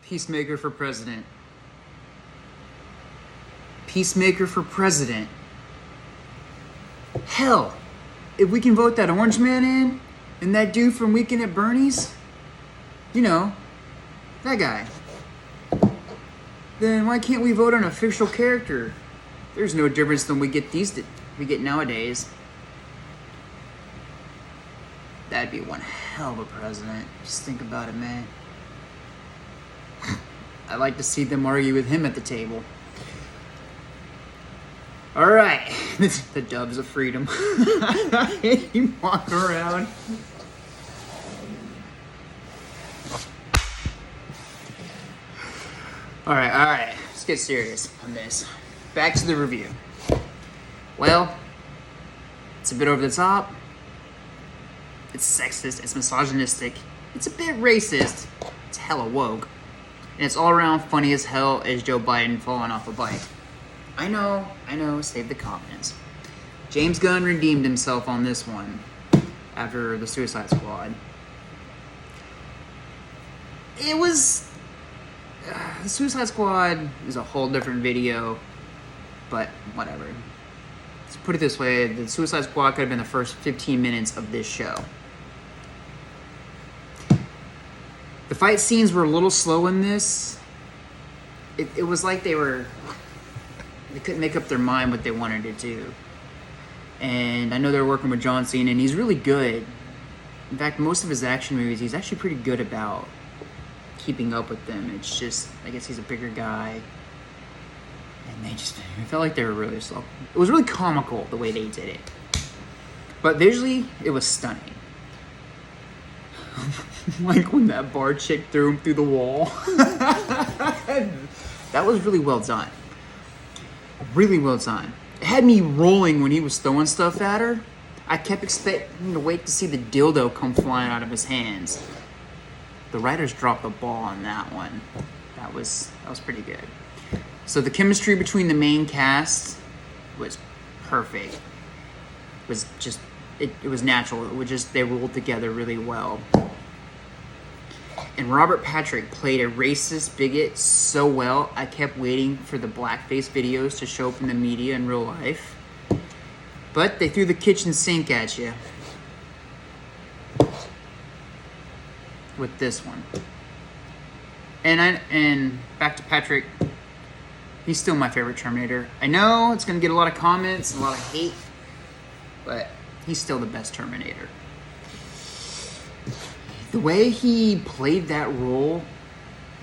Peacemaker for president. Peacemaker for president. Hell, if we can vote that orange man in, and that dude from Weekend at Bernie's, you know, that guy, then why can't we vote on a fictional character? There's no difference than we get nowadays. That'd be one hell of a president. Just think about it, man. I'd like to see them argue with him at the table. All right, the doves of freedom. You walk around. All right. Let's get serious on this. Back to the review. Well, it's a bit over the top. It's sexist. It's misogynistic. It's a bit racist. It's hella woke. And it's all around funny as hell as Joe Biden falling off a bike. I know, save the comments. James Gunn redeemed himself on this one after the Suicide Squad. It was... the Suicide Squad is a whole different video, but whatever. Let's put it this way, the Suicide Squad could have been the first 15 minutes of this show. The fight scenes were a little slow in this. It was like they couldn't make up their mind what they wanted to do. And I know they're working with John Cena, and he's really good. In fact, most of his action movies, he's actually pretty good about keeping up with them. It's just, I guess he's a bigger guy. And it felt like they were really slow. It was really comical the way they did it. But visually, it was stunning. Like when that bar chick threw him through the wall. That was really well done. Really well done. It had me rolling when he was throwing stuff at her. I kept expecting to wait to see the dildo come flying out of his hands. The writers dropped the ball on that one. That was pretty good. So the chemistry between the main cast was perfect. It was natural. They rolled together really well. And Robert Patrick played a racist bigot so well, I kept waiting for the blackface videos to show up in the media in real life. But they threw the kitchen sink at you with this one. And back to Patrick, he's still my favorite Terminator. I know it's going to get a lot of comments and a lot of hate, but he's still the best Terminator. The way he played that role,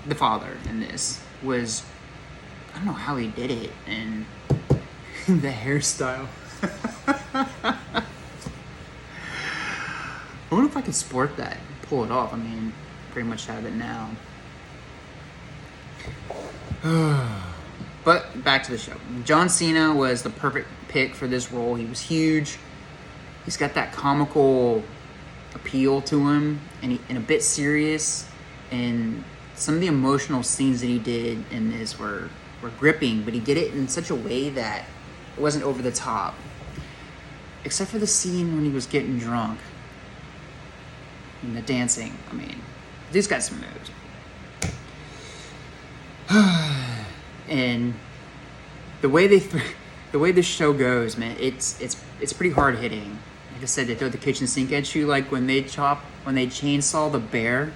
the father in this, was... I don't know how he did it, and the hairstyle. I wonder if I could sport that, pull it off. I mean, pretty much have it now. But back to the show. John Cena was the perfect pick for this role. He was huge. He's got that comical appeal to him, and a bit serious. And some of the emotional scenes that he did in this were gripping, but he did it in such a way that it wasn't over the top. Except for the scene when he was getting drunk. And the dancing. I mean, these got some moves. And the way this show goes, man, it's pretty hard hitting. Like I said, they throw the kitchen sink at you, like when they chainsaw the bear.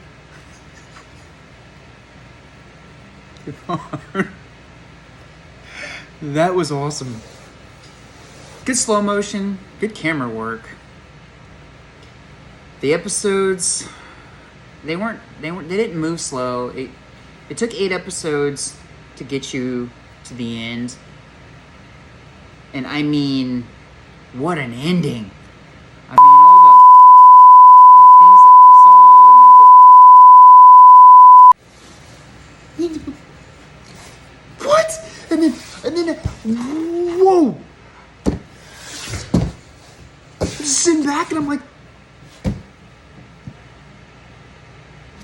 That was awesome. Good slow motion, good camera work. The episodes, they didn't move slow. It took 8 episodes to get you to the end. And I mean, what an ending. I mean, all the things that we saw what? And then, whoa! I'm just sitting back and I'm like,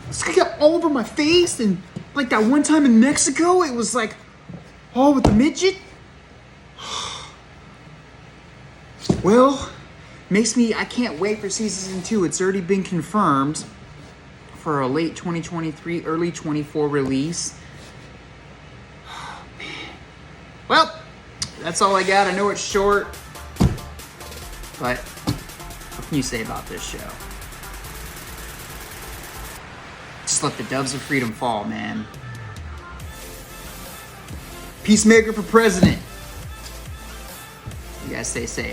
it's gonna get all over my face. And like that one time in Mexico, it was like, oh, with the midget. Well, I can't wait for season 2. It's already been confirmed for a late 2023, early 24 release. Oh, man. Well, that's all I got. I know it's short, but what can you say about this show? Just let the doves of freedom fall, man. Peacemaker for president. You guys stay safe.